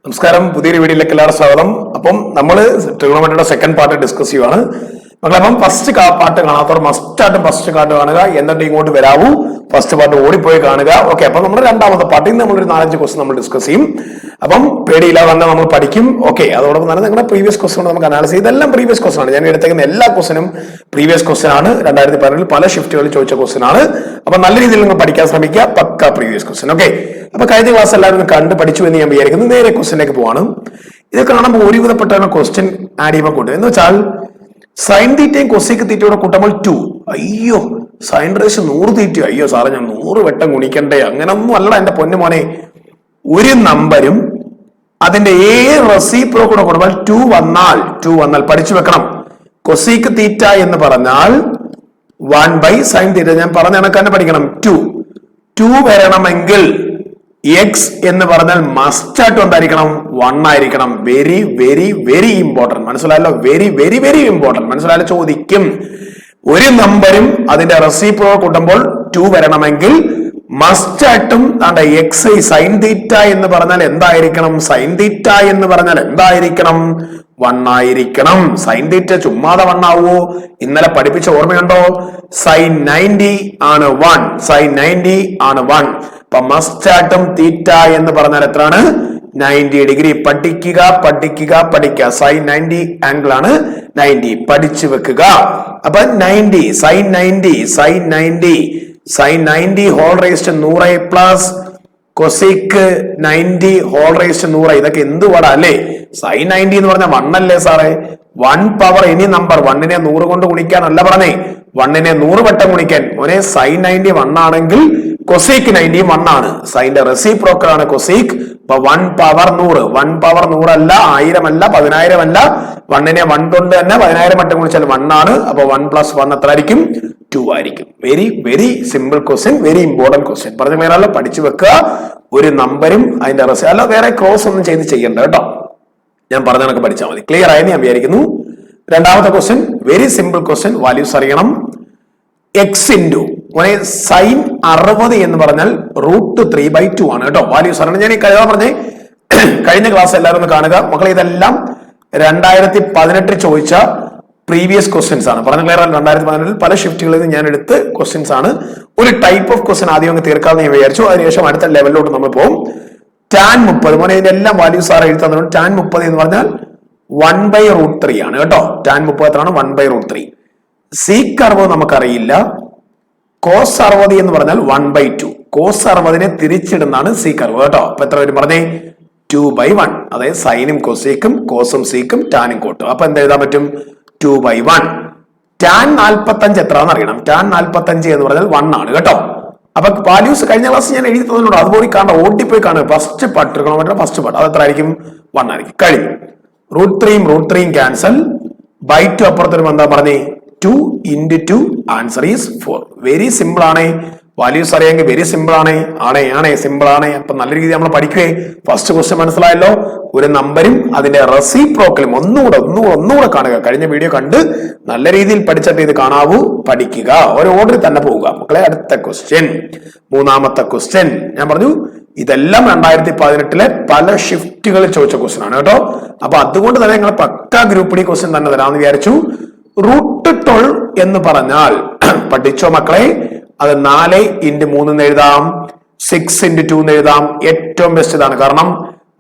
നമസ്കാരം, പുതിയൊരു വീഡിയോയിലേക്ക് എല്ലാവരും സ്വാഗതം. അപ്പം നമ്മൾ ട്രിഗണോമെട്രിയുടെ സെക്കൻഡ് പാർട്ട് ഡിസ്കസ് ചെയ്യുവാണ്. അപ്പം ഫസ്റ്റ് പാർട്ട് കാണാത്തവർ മസ്റ്റായിട്ടും ഫസ്റ്റ് പാർട്ട് കാണുക, എന്നിട്ട് ഇങ്ങോട്ട് വരാവൂ, ഫസ്റ്റ് പാർട്ട് ഓടിപ്പോയി കാണുക. ഓക്കെ, അപ്പൊ നമ്മുടെ രണ്ടാമത്തെ പാർട്ടിൽ നിന്ന് നമ്മളൊരു 4-5 ക്വസ്റ്റൻ നമ്മൾ ഡിസ്കസ് ചെയ്യും. അപ്പം പേടിയില്ലാതെ തന്നെ നമ്മൾ പഠിക്കും. ഓക്കെ, അതോടൊപ്പം തന്നെ നിങ്ങളുടെ പ്രീവിയസ് ക്വസ്റ്റൻ നമുക്ക് അനാലിസ് ചെയ്ത് ഇതെല്ലാം പ്രീവിയസ് ക്വസ്റ്റൻ ആണ്. ഞാൻ എടുത്തേക്കുന്ന എല്ലാ ക്വസ്റ്റനും പ്രീവിയസ് ക്വസ്റ്റൻ ആണ്. 2017 പല ഷിഫ്റ്റുകളിൽ ചോദിച്ച ക്വസ്റ്റൻ ആണ്. അപ്പൊ നല്ല രീതിയിൽ നിങ്ങൾ പഠിക്കാൻ ശ്രമിക്കുക. പക്ക പ്രീവിയസ് ക്വസ്റ്റൻ. ഓക്കെ, അപ്പൊ കഴിഞ്ഞ ക്ലാസ് എല്ലാവരും കണ്ട് പഠിച്ചു എന്ന് ഞാൻ വിചാരിക്കുന്നു. നേരെ ക്വസ്റ്റനിലേക്ക് പോവാണ്. ഇത് കാണുമ്പോൾ ഒരുവിധപ്പെട്ട ക്വസ്റ്റൻ ആഡ് ചെയ്യുമ്പോൾ കൂട്ടും എന്ന് വെച്ചാൽ സൈൻ തീറ്റയും കൊസീക്ക് തീറ്റയോടെ കൂട്ടുമ്പോൾ 2. അയ്യോ, സൈൻ റേസ് 100 തീറ്റ. അയ്യോ സാറേ, ഞാൻ 100 വട്ടം ഗുണിക്കണ്ടേ? അങ്ങനൊന്നും അല്ല എന്റെ പൊന്നു മോനെ. ഒരു നമ്പരും അതിന്റെ റെസിപ്രോക്കൂടെ കൂടുമ്പോൾ 2 വന്നാൽ പഠിച്ചു വെക്കണം. കൊസീക്ക് തീറ്റ എന്ന് പറഞ്ഞാൽ 1/sin തീറ്റ. ഞാൻ പറഞ്ഞ കണക്ക് തന്നെ പഠിക്കണം. 2 വരണമെങ്കിൽ എക്സ് എന്ന് പറഞ്ഞാൽ മസ്റ്റ് ആയിട്ട് എന്തായിരിക്കണം? 1 ആയിരിക്കണം. Very very very important. മനസ്സിലായല്ലോ? Very very very important. മനസ്സിലായാലോ? ചോദിക്കും. ഒരു നമ്പരും അതിന്റെ റെസിപ്രോ കൂട്ടുമ്പോൾ 2 വരണമെങ്കിൽ മസ്റ്റ് ആയിട്ടും എക്സ് സൈൻ തീറ്റ എന്ന് പറഞ്ഞാൽ എന്തായിരിക്കണം? സൈൻ തീറ്റ എന്ന് പറഞ്ഞാൽ എന്തായിരിക്കണം? 1 ആയിരിക്കണം. സൈൻ തീറ്റ ചുമ്മാതെ 1 ആവോ? ഇന്നലെ പഠിപ്പിച്ച ഓർമ്മയുണ്ടോ? സൈൻ 90 ആണ് 1. സൈൻ 90 ആണ് 1. അപ്പൊ മസ്റ്റ് ആയിട്ടും തീറ്റ എന്ന് പറഞ്ഞാൽ എത്രയാണ്? 90 ഡിഗ്രി. പഠിക്കുക. സൈൻ 90 ആംഗിൾ ആണ് 90. പഠിച്ചു വെക്കുക. അപ്പൊ 90 സൈൻ 90 ഹോൾ റേസ്റ്റ് 100 പ്ലസ് കൊസീക്ക് 90 ഹോൾ റേസ്റ്റ് 100. ഇതൊക്കെ എന്ത് വടാ അല്ലേ? സൈൻ 90 എന്ന് പറഞ്ഞാൽ 1 അല്ലേ സാറേ? 1 പവർ എനി നമ്പർ. 1നെ 100 കൊണ്ട് ഗുണിക്കാനല്ല പറഞ്ഞേ, 1നെ 100 വട്ടം ഗുണിക്കാൻ. മോനെ സൈൻ 90 1 ആണെങ്കിൽ കൊസീക്ക് 90 1 ആണ്. സൈന്റെ റെസിപ്രോക്കൽ ആണ് കൊസീക്ക്. അപ്പൊ 1 പവർ 100. 1 പവർ 100 അല്ല, 1000 അല്ല, 10000 അല്ല. 1നെ 1 കൊണ്ട് തന്നെ 10000 വട്ടം ഗുണിച്ചാൽ 1 ആണ്. അപ്പൊ 1 + 1 എത്ര ആയിരിക്കും? 2 ആയിരിക്കും. Very very simple question, very important question. പറഞ്ഞ മേലല്ലോ, പഠിച്ചു വെക്കുക. ഒരു നമ്പരും അതിന്റെ അല്ല വേറെ ക്രോസ് ഒന്നും ചെയ്യണ്ട കേട്ടോ. ഞാൻ പറഞ്ഞ കണക്ക് പഠിച്ചാൽ മതി. ക്ലിയർ ആയെന്ന് ഞാൻ വിചാരിക്കുന്നു. രണ്ടാമത്തെ question very simple question. Values അറിയണം. എക്സ് ഇൻറ്റു സൈൻ 60 എന്ന് പറഞ്ഞാൽ √3/2 ആണ് കേട്ടോ. വാല്യൂസ് അറിയണം. ഞാൻ ഈ പറഞ്ഞേ കഴിഞ്ഞ ക്ലാസ് എല്ലാവരും ഒന്ന് കാണുക മക്കളെ. ഇതെല്ലാം 2018 ചോദിച്ച പ്രീവിയസ് ക്വസ്റ്റ്യൻസ് ആണ്. പറഞ്ഞ ക്ലിയർ? 2018 പല ഷിഫ്റ്റുകളിൽ നിന്ന് ഞാൻ എടുത്ത് ക്വസ്റ്റ്യൻസ് ആണ്. ഒരു ടൈപ്പ് ഓഫ് ക്വസ്റ്റ്യൻ ആദ്യം അങ്ങ് തീർക്കാമെന്ന് ഞാൻ വിചാരിച്ചു. അതിനുശേഷം അടുത്ത ലെവലിലോട്ട് നമ്മൾ പോകും. tan 30 മോനെ ഇതിന്റെ എല്ലാം വാല്യൂസ് ആറ് എഴുതി തന്നിട്ടുണ്ട്. tan 30 എന്ന് പറഞ്ഞാൽ 1/√3 ആണ് കേട്ടോ. tan 30 എത്രയാണ്? 1/√3. സീക്ക് 60 നമുക്കറിയില്ല. കോസ് 60 എന്ന് പറഞ്ഞാൽ 1/2. കോസ് 60നെ തിരിച്ചിടുന്നതാണ് സീക്ക് 60 കേട്ടോ. അപ്പൊ എത്ര വരും പറഞ്ഞേ? 2/1. അതായത് സൈനും കൊസീക്കും കോസും സീക്കും ടാനും കോട്ടും. അപ്പൊ എന്താ എഴുതാൻ പറ്റും? 2/1. tan 45 എത്രയാണെന്ന് അറിയണം. tan 45 എന്ന് പറഞ്ഞാൽ 1 ആണ് കേട്ടോ. അപ്പൊ വാല്യൂസ് കഴിഞ്ഞ ക്ലാസ് ഞാൻ എഴുതി തന്നിട്ടുണ്ട്. അതുപോലെ കാണാം, ഓടിപ്പോയി കാണുക. ഫസ്റ്റ് പാർട്ട് എടുക്കണം. ഫസ്റ്റ് പാർട്ട് അത് എത്ര ആയിരിക്കും? 1 ആയിരിക്കും. കഴിഞ്ഞു. √3 ക്യാൻസൽ. /2 അപ്പുറത്തൊരു എന്താ പറഞ്ഞേ? 2 × 2 ആൻസർ ഈസ് 4. വെരി സിമ്പിൾ ആണ്. വാല്യൂസ് അറിയാമെങ്കിൽ വെരി സിമ്പിൾ ആണ്. സിമ്പിൾ ആണ്. അപ്പൊ നല്ല രീതിയിൽ നമ്മൾ പഠിക്കുകയെ. ഫസ്റ്റ് ക്വസ്റ്റ്യൻ മനസ്സിലായല്ലോ. ഒരു നമ്പരും അതിന്റെ റെസിപ്രോക്കലും ഒന്നുകൂടെ കാണുക. കഴിഞ്ഞ വീഡിയോ കണ്ട് നല്ല രീതിയിൽ പഠിച്ചിട്ട് ഇത് കാണാവൂ. പഠിക്കുക. ഒരു ഓർഡറിൽ തന്നെ പോവുക മക്കളെ. അടുത്ത ക്വസ്റ്റ്യൻ, മൂന്നാമത്തെ ക്വസ്റ്റ്യൻ. ഞാൻ പറഞ്ഞു ഇതെല്ലാം 2018 പല ഷിഫ്റ്റുകളിൽ ചോദിച്ച ക്വസ്റ്റ്യൻ ആണ് കേട്ടോ. അപ്പൊ അതുകൊണ്ട് തന്നെ നിങ്ങൾ പക്ക ഗ്രൂപ്പ് ഡി ക്വസ്റ്റ്യൻ തന്നെ തരാമെന്ന് വിചാരിച്ചു. √12 എന്ന് പറഞ്ഞാൽ പഠിച്ചോ മക്കളെ? അത് 4 × 3 എന്ന് എഴുതാം, 6 × 2 എന്ന് എഴുതാം. ഏറ്റവും ബെസ്റ്റ് ഇതാണ്. കാരണം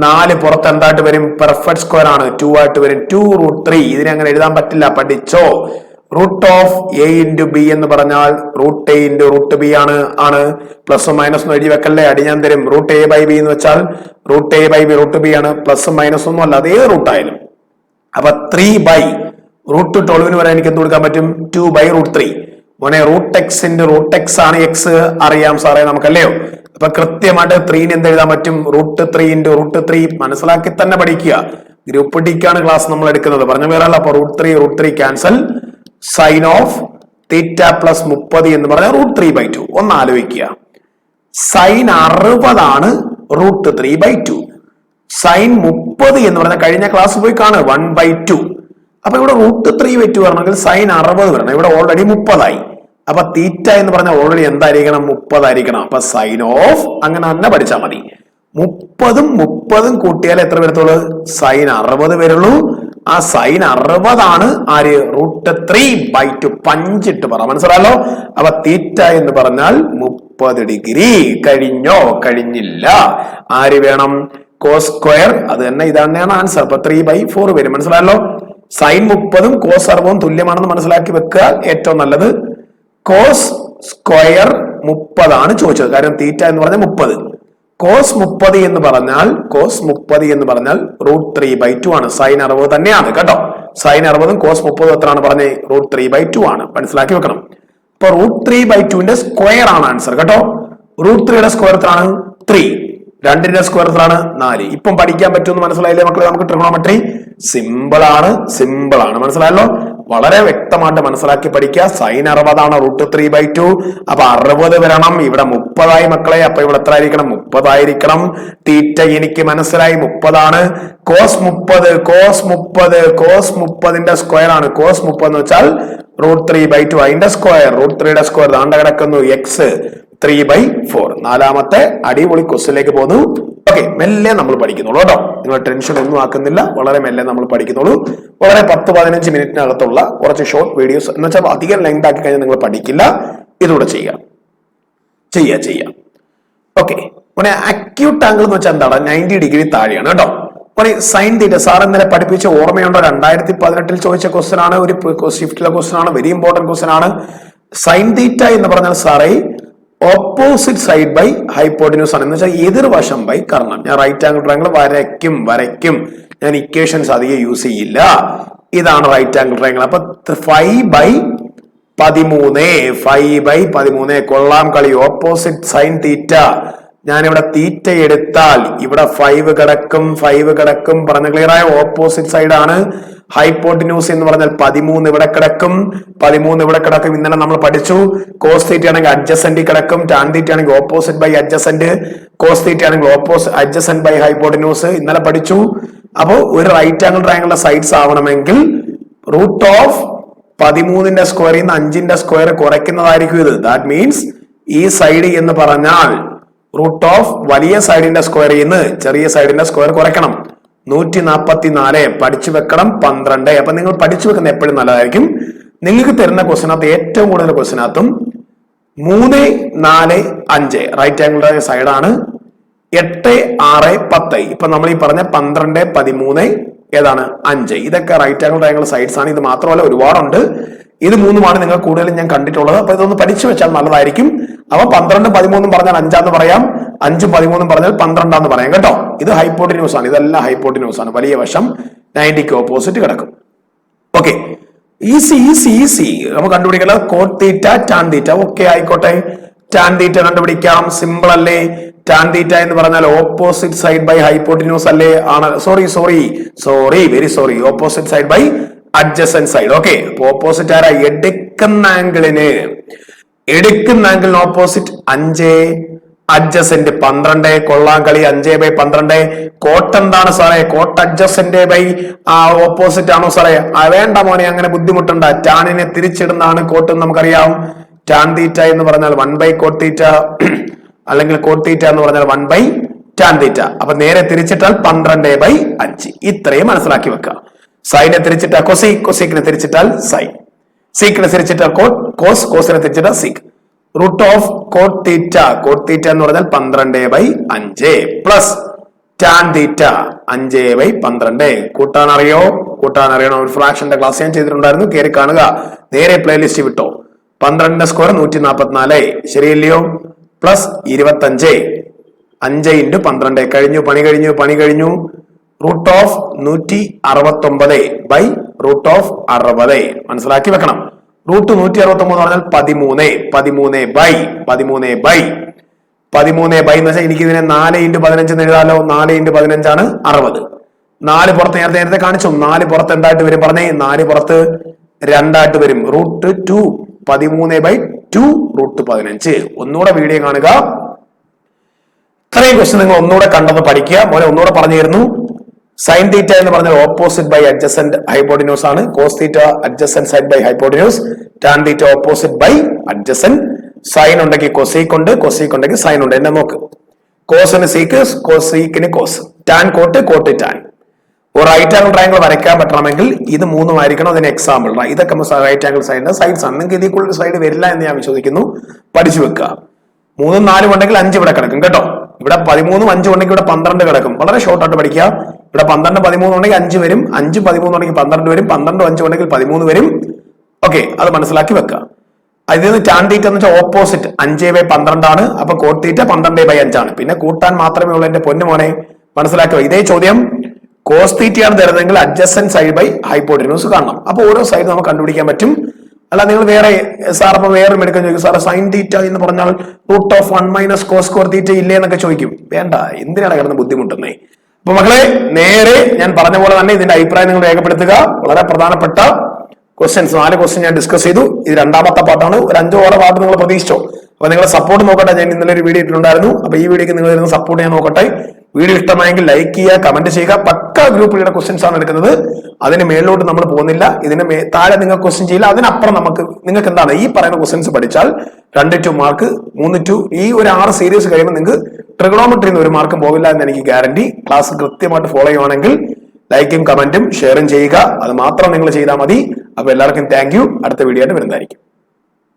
4 പുറത്ത് എന്തായിട്ട് വരും? പെർഫെക്റ്റ് സ്ക്വയർ ആണ്. 2 ആയിട്ട് വരും. 2√3. ഇതിനെ അങ്ങനെ എഴുതാൻ പറ്റില്ല. പഠിച്ചോ? √a × b എന്ന് പറഞ്ഞാൽ √a × √b ആണ്. പ്ലസും മൈനസും എഴുതി വെക്കല്ലേ, അടി ഞാൻ തരും. √a/b എന്ന് വെച്ചാൽ √a/b √b ആണ്. പ്ലസും മൈനസും ഒന്നും അല്ല, അതേ റൂട്ടായാലും. അപ്പൊ 3/√12 വരെ എനിക്ക് എന്ത് കൊടുക്കാൻ പറ്റും? 2/√3. മോനെ √x × √x ആണ്. എക്സ് അറിയാം സാറേ നമുക്കല്ലയോ? അപ്പൊ കൃത്യമായിട്ട് 3ന് എന്ത് എഴുതാൻ പറ്റും? √3 × √3. മനസ്സിലാക്കി തന്നെ പഠിക്കുക. ഗ്രൂപ്പ് ഡിക്കാണ് ക്ലാസ് നമ്മൾ എടുക്കുന്നത്. പറഞ്ഞ പേരല്ല. അപ്പൊ √3 cancel. Sine of theta plus 30 എന്ന് പറഞ്ഞാൽ √3/2. ഒന്ന് ആലോചിക്കുക. സൈൻ 60 ആണ് √3/2. സൈൻ 30 എന്ന് പറഞ്ഞാൽ കഴിഞ്ഞ ക്ലാസ് പോയി കാണുക 1/2. അപ്പൊ ഇവിടെ √3/2 വരണമെങ്കിൽ സൈൻ 60 വരണം. ഇവിടെ ഓൾറെഡി 30 ആയി. അപ്പൊ തീറ്റ എന്ന് പറഞ്ഞാൽ ഓൾറെഡി എന്തായിരിക്കണം? 30 ആയിരിക്കണം. അപ്പൊ സൈൻ ഓഫ് അങ്ങനെ തന്നെ പഠിച്ചാൽ മതി. 30 കൂട്ടിയാൽ എത്ര വരത്തുള്ളൂ? സൈൻ 60 വരുള്ളൂ. ആ സൈൻ 60 ആര്? √3/2 പഞ്ചിട്ട് പറ. മനസ്സിലായല്ലോ? അപ്പൊ തീറ്റ എന്ന് പറഞ്ഞാൽ 30 ഡിഗ്രി. കഴിഞ്ഞോ? കഴിഞ്ഞില്ല. ആര് വേണം? Cos square. അത് തന്നെ, ഇതാണ് ആൻസർ. അപ്പൊ 3/4 വരും. മനസ്സിലായല്ലോ? സൈൻ 30 കോസ് 60 തുല്യമാണെന്ന് മനസ്സിലാക്കി വെക്കുക, ഏറ്റവും നല്ലത്. കോസ് സ്ക്വയർ 30 ചോദിച്ചത്, കാരണം തീറ്റ എന്ന് പറഞ്ഞാൽ 30. കോസ് 30 എന്ന് പറഞ്ഞാൽ √3/2 ആണ്. സൈൻ 60 തന്നെയാണ് കേട്ടോ. സൈൻ 60 കോസ് 30 എത്രയാണ് പറഞ്ഞത്? √3/2 ആണ്. മനസ്സിലാക്കി വെക്കണം. അപ്പൊ √3/2 സ്ക്വയർ ആണ് ആൻസർ കേട്ടോ. √3 സ്ക്വയർ എത്രയാണ്? 3. 2 സ്ക്വയർ എത്രയാണ്? 4. ഇപ്പം പഠിക്കാൻ പറ്റുമെന്ന് മനസ്സിലായില്ലേ മക്കളെ? നമുക്ക് ട്രിഗണോമെട്രി സിമ്പിൾ ആണ്. മനസ്സിലായല്ലോ? വളരെ വ്യക്തമായിട്ട് മനസ്സിലാക്കി പഠിക്കുക. സൈൻ 60 √3/2. അപ്പൊ 60 വരണം. ഇവിടെ 30 മക്കളെ. അപ്പൊ ഇവിടെ എത്ര ആയിരിക്കണം? 30 ആയിരിക്കണം. തീറ്റ എനിക്ക് മനസ്സിലായി, 30. കോസ് 30 സ്ക്വയർ ആണ്. കോസ് 30 എന്ന് വെച്ചാൽ √3/2. അതിന്റെ സ്ക്വയർ, √3 സ്ക്വയർ ദാണ്ട കിടക്കുന്നു, എക്സ് 3/4. 4ാമത്തെ അടിപൊളി ക്വസ്റ്റ്യനിലേക്ക് പോകുന്നു. ഓക്കെ, മെല്ലെ നമ്മൾ പഠിക്കുന്നുള്ളൂ കേട്ടോ. നിങ്ങൾ ടെൻഷൻ ഒന്നും ആക്കുന്നില്ല, വളരെ മെല്ലെ നമ്മൾ പഠിക്കുന്നുള്ളൂ. വളരെ 10-15 മിനിറ്റിനകത്തുള്ള കുറച്ച് ഷോർട്ട് വീഡിയോസ് എന്ന് വെച്ചാൽ അധികം ലെങ്ത് ആക്കി കഴിഞ്ഞാൽ നിങ്ങൾ പഠിക്കില്ല. ഇതുകൂടെ ചെയ്യാം. ഓക്കെ, അക്യൂട്ട് ആംഗിൾ എന്ന് വെച്ചാൽ എന്താണ്? 90 ഡിഗ്രി താഴെയാണ് കേട്ടോ. സൈൻ തീറ്റ സാർ ഇന്നലെ പഠിപ്പിച്ച ഓർമ്മയുണ്ടോ? 2018 ചോദിച്ച ക്വസ്റ്റ്യൻ ആണ്. ഒരു ഷിഫ്റ്റിലെ ക്വസ്റ്റ്യൻ ആണ്. വെരി ഇമ്പോർട്ടന്റ് ക്വസ്റ്റ്യൻ ആണ്. സൈൻ തീറ്റ എന്ന് പറഞ്ഞാൽ സാറേ ഓപ്പോസിറ്റ് സൈഡ് ബൈ ഹൈപ്പോട്ടിന്യൂസ് ആണ്. എന്ന് വെച്ചാൽ എതിർവശം ബൈ കർണം. ഞാൻ റൈറ്റ് ആംഗിൾ ട്രയാംഗിൾ വരയ്ക്കും. ഞാൻ ഇക്വേഷൻസ് അധികം യൂസ് ചെയ്യില്ല. ഇതാണ് റൈറ്റ് ആംഗിൾ ട്രയാംഗിൾ. അപ്പൊ 5/13 കൊള്ളാം കളി. Opposite sine theta. ഞാനിവിടെ തീറ്റ എടുത്താൽ ഇവിടെ 5 കിടക്കും. പറഞ്ഞ ക്ലിയർ ആയ? ഓപ്പോസിറ്റ് സൈഡ് ആണ്. ഹൈപ്പോട്ടിന്യൂസ് എന്ന് പറഞ്ഞാൽ 13 ഇവിടെ കിടക്കും. ഇന്നലെ നമ്മൾ പഠിച്ചു. കോസ് തീറ്റ ആണെങ്കിൽ അഡ്ജസന്റ് കിടക്കും. ടാൻ തീറ്റ ആണെങ്കിൽ opposite by adjacent. Cos theta ആണെങ്കിൽ അഡ്ജസന്റ് ബൈ ഹൈപ്പോട്ടിന്യൂസ് ഇന്നലെ പഠിച്ചു. അപ്പോ ഒരു റൈറ്റ് ആംഗിൾ ട്രയാംഗിളിന്റെ സൈഡ്സ് ആവണമെങ്കിൽ √13 സ്ക്വയറിൽ നിന്ന് 5 സ്ക്വയർ കുറയ്ക്കുന്നതായിരിക്കും ഇത്. ദാറ്റ് മീൻസ് ഈ സൈഡ് എന്ന് പറഞ്ഞാൽ വലിയ സൈഡിന്റെ സ്ക്വയറിൽ നിന്ന് ചെറിയ സൈഡിന്റെ സ്ക്വയർ കുറയ്ക്കണം. 144 പഠിച്ചു വെക്കണം. 12. അപ്പൊ നിങ്ങൾ പഠിച്ചു വെക്കുന്ന എപ്പോഴും നല്ലതായിരിക്കും. നിങ്ങൾക്ക് തരുന്ന ക്വസ്റ്റിനകത്ത് ഏറ്റവും കൂടുതൽ ക്വസ്റ്റിനകത്തും 3, 4, 5 റൈറ്റ് ആംഗിൾ സൈഡാണ്. 8, 6, 10. ഇപ്പൊ നമ്മൾ ഈ പറഞ്ഞ 12, 13 ഏതാണ്? 5. ഇതൊക്കെ റൈറ്റ് ആംഗിൾ ട്രയാംഗിൾ സൈഡ്സ് ആണ്. ഇത് മാത്രമല്ല ഒരുപാടുണ്ട്. ഇത് 3 നിങ്ങൾ കൂടുതലും ഞാൻ കണ്ടിട്ടുള്ളത്. അപ്പൊ ഇതൊന്ന് പഠിച്ചു വെച്ചാൽ നല്ലതായിരിക്കും. അപ്പൊ 12, 13 പറഞ്ഞാൽ 5 പറയാം. 5, 13 പറഞ്ഞാൽ 12 പറയാം കേട്ടോ. ഇത് ഹൈപ്പോട്ടിന്യൂസ് ആണ്. ഇതെല്ലാം ഹൈപ്പോട്ടിന്യൂസ് ആണ്. വലിയ വശം 90ക്ക് ഓപ്പോസിറ്റ് കിടക്കും. Okay, easy. നമുക്ക് കണ്ടുപിടിക്കുന്നത് കോട്ട് തീറ്റ, ടാൻ തീറ്റ. ഓക്കെ, ആയിക്കോട്ടെ. ടാൻ തീറ്റ കണ്ടുപിടിക്കാം. സിമ്പിൾ അല്ലേ? ടാൻ തീറ്റ എന്ന് പറഞ്ഞാൽ ഓപ്പോസിറ്റ് സൈഡ് ബൈ ഹൈപ്പോട്ടിന്യൂസ് അല്ലേ? ആണ്. Sorry, very sorry. Opposite side by adjacent side. Okay, അപ്പൊ ഓപ്പോസിറ്റ് ആരാ? എടുക്കുന്ന ആംഗിളിന് ഓപ്പോസിറ്റ് 5, അഡ്ജസന്റ് 12. കൊള്ളാം കളി. 5/12. കോട്ട് എന്താണ് സാറേ? കോട്ട് അഡ്ജസന്റ് ബൈ ഓപ്പോസിറ്റ് ആണോ സാറേ? വേണ്ട മോനെ, അങ്ങനെ ബുദ്ധിമുട്ടുണ്ട്. ടാനിനെ തിരിച്ചിടുന്നതാണ് കോട്ട്. നമുക്കറിയാം ടാൻ തീറ്റ എന്ന് പറഞ്ഞാൽ 1/കോട്ട് തീറ്റ, അല്ലെങ്കിൽ കോട്ട് തീറ്റ എന്ന് പറഞ്ഞാൽ 1/ടാൻ തീറ്റ. അപ്പൊ നേരെ തിരിച്ചിട്ടാൽ 12/5. ഇത്രയും മനസ്സിലാക്കി വെക്കുക. സൈനെ തിരിച്ചിട്ടാൽ കൊസീക്കിനെ തിരിച്ചിട്ടാൽ സൈൻ, സീക്കിനെ തിരിച്ചിട്ടാൽ കോസ്, കോസിനെ തിരിച്ചിട്ടാൽ സീക്ക്. കോട്ട് തീറ്റ എന്ന് പറഞ്ഞാൽ 12/5 പ്ലസ് ടാൻ തീറ്റ 5/12. കൂട്ടാൻ അറിയണോ? ഒരു ഫ്രാക്ഷന്റെ ക്ലാസ് ഞാൻ ചെയ്തിട്ടുണ്ടായിരുന്നു, കയറി കാണുക. നേരെ പ്ലേലിസ്റ്റ് വിട്ടോ. 12 സ്ക്വയർ 144 ശരിയല്ലയോ? പ്ലസ് 25. 5 × 12 കഴിഞ്ഞു. പണി കഴിഞ്ഞു. √169/√60 മനസ്സിലാക്കി വെക്കണം. √169 പറഞ്ഞാൽ 13 എന്ന് വെച്ചാൽ എനിക്ക് ഇതിനെ 4 × 15 എന്ന് എഴുതാലോ. 4 × 15 ആണ് 60. 4 പുറത്ത് നേരത്തെ കാണിച്ചു. 4 പുറത്ത് എന്തായിട്ട് വരും പറഞ്ഞേ? 4 പുറത്ത് 2 വരും. √2 13/2 √15. ഒന്നുകൂടെ വീഡിയോ കാണുക. ഇത്രയും ക്വസ്റ്റ്യൻ നിങ്ങൾ ഒന്നുകൂടെ കണ്ടെന്ന് പഠിക്കുക. മോനെ ഒന്നുകൂടെ പറഞ്ഞു തരുന്നു. സൈൻ തീറ്റ എന്ന് പറഞ്ഞാൽ ഓപ്പോസിറ്റ് ബൈ അഡ്ജസന്റ് ഹൈപ്പോട്ടിന്യൂസ് ആണ്. Cos theta adjacent side by hypotenuse. Tan theta opposite by adjacent. Sine ഉണ്ടെങ്കിൽ കൊസീക്ക് ഉണ്ട്, കൊസീക്ക് ഉണ്ടെങ്കിൽ സൈൻ ഉണ്ട്. എന്നെ നോക്ക്. കോസിന് സീക്ക്, സീക്കിന് cos, tan cot, cot tan. ഒരു റൈറ്റ് ആംഗിൾ ട്രയാംഗിൾ വരയ്ക്കാൻ പറ്റണമെങ്കിൽ ഇത് മൂന്നും ആയിരിക്കണം അതിന് എക്സാമ്പിൾ. ഇതൊക്കെ റൈറ്റ് ആംഗിൾ സൈഡിന്റെ സൈഡ്സ് ആണ്. നിങ്ങൾക്ക് ഇതിൽ കൂടുതൽ സൈഡ് വരില്ല എന്ന് ഞാൻ വിശ്വസിക്കുന്നു. പഠിച്ചു വെക്കുക. 3ഉം 4ഉം ഉണ്ടെങ്കിൽ 5 ഇവിടെ കിടക്കും കേട്ടോ. ഇവിടെ 13ഉം 5ഉം ഉണ്ടെങ്കിൽ ഇവിടെ 12 കിടക്കും. വളരെ ഷോർട്ട് ആയിട്ട് പഠിക്കുക. ഇവിടെ 12 13 ഉണ്ടെങ്കിൽ 5 വരും, 5 13 ഉണ്ടെങ്കിൽ 12 വരും, 12 5 ഉണ്ടെങ്കിൽ 13 വരും. ഓക്കെ, അത് മനസ്സിലാക്കി വെക്കുക. അതിൽ നിന്ന് ടാൻ തീറ്റ എന്ന് വെച്ചാൽ ഓപ്പോസിറ്റ് 5/12 ആണ്. അപ്പൊ കോട്ട് തീറ്റ 12/5 ആണ്. പിന്നെ കൂട്ടാൻ മാത്രമേ ഉള്ളൂ എന്റെ പൊന്നു മോനെ, മനസ്സിലാക്കുക. ഇതേ ചോദ്യം കോസ് തീറ്റയാണ് തരുന്നതെങ്കിൽ അഡ്ജസന്റ് സൈഡ് ബൈ ഹൈപ്പോട്ടിന്യൂസ് കാണണം. അപ്പൊ ഓരോ സൈഡ് നമുക്ക് കണ്ടുപിടിക്കാൻ പറ്റും. അല്ല നിങ്ങൾ വേറെ സാർ അപ്പൊ വേറെ എടുക്കാൻ ചോദിക്കും, സാർ സൈൻ തീറ്റ എന്ന് പറഞ്ഞാൽ √1 - cos സ്ക്വയർ തീറ്റ ഇല്ലേ എന്നൊക്കെ ചോദിക്കും. വേണ്ട, എന്തിനാണ് കിടന്ന് ബുദ്ധിമുട്ടുന്നേ. അപ്പൊ മക്കളെ, നേരെ ഞാൻ പറഞ്ഞ പോലെ തന്നെ ഇതിന്റെ അഭിപ്രായം നിങ്ങൾ രേഖപ്പെടുത്തുക. വളരെ പ്രധാനപ്പെട്ട ക്വസ്റ്റ്യൻസ് 4 ക്വസ്റ്റ്യൻ ഞാൻ ഡിസ്കസ് ചെയ്തു. ഇത് രണ്ടാമത്തെ പാർട്ടാണ്. ഒരു 5-6 പാർട്ട് നിങ്ങൾ പ്രതീക്ഷിച്ചോ. അപ്പൊ നിങ്ങളെ സപ്പോർട്ട് നോക്കട്ടെ. ഞാൻ ഇന്നലെ ഒരു വീഡിയോ ഇട്ടിട്ടുണ്ടായിരുന്നു. അപ്പൊ ഈ വീഡിയോക്ക് നിങ്ങൾ ഇരുന്ന് സപ്പോർട്ട് ചെയ്യാൻ നോക്കട്ടെ. വീഡിയോ ഇഷ്ടമായെങ്കിൽ ലൈക്ക് ചെയ്യുക, കമന്റ് ചെയ്യുക. പക്ക ഗ്രൂപ്പിലുള്ള ക്വസ്റ്റ്യൻസ് ആണ് എടുക്കുന്നത്. അതിന് മേലോട്ട് നമ്മൾ പോകുന്നില്ല. ഇതിന് താഴെ നിങ്ങൾ ക്വസ്റ്റ്യൻ ചെയ്യില്ല. അതിനപ്പുറം നിങ്ങൾക്ക് എന്താണ് ഈ പറയുന്ന ക്വസ്റ്റ്യൻസ് പഠിച്ചാൽ 2 മാർക്ക്, 3 ഈ ഒരു 6 സീരീസ് കഴിയുമ്പോൾ നിങ്ങൾക്ക് ട്രിഗണോമെട്രിന്ന് 1 മാർക്കും പോകില്ല എന്ന് എനിക്ക് ഗ്യാരണ്ടി. ക്ലാസ് കൃത്യമായിട്ട് ഫോളോ ചെയ്യുവാണെങ്കിൽ ലൈക്കും കമന്റും ഷെയറും ചെയ്യുക. അത് മാത്രം നിങ്ങൾ ചെയ്താൽ മതി. അപ്പൊ എല്ലാവർക്കും താങ്ക് യു. അടുത്ത വീഡിയോ ആയിട്ട് വരുന്നതായിരിക്കും.